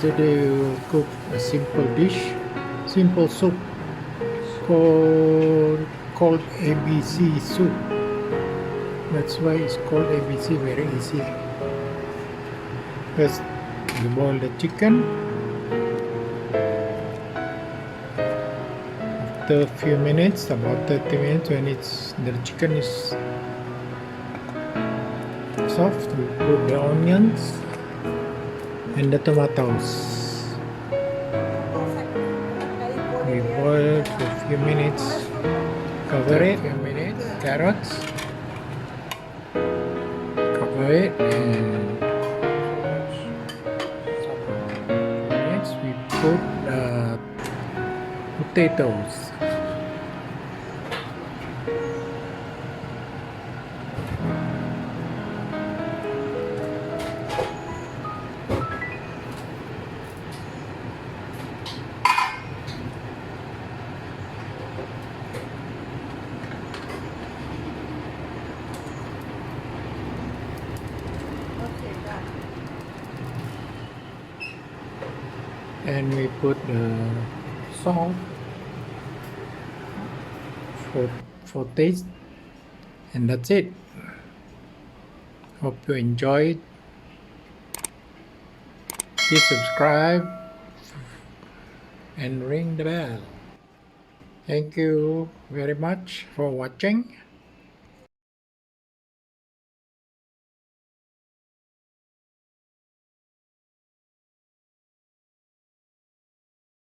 Today we will cook a simple dish, simple soup called ABC soup. That's why it's called ABC, very easy. First, you boil the chicken. After a few minutes, about 30 minutes, when the chicken is soft, we put the onions and the tomatoes. We boil for a few minutes. Cover it. Few minutes. Carrots. Cover it and next we put potatoes. And we put salt for taste, and that's it. Hope you enjoyed. Please subscribe and ring the bell. Thank you very much for watching.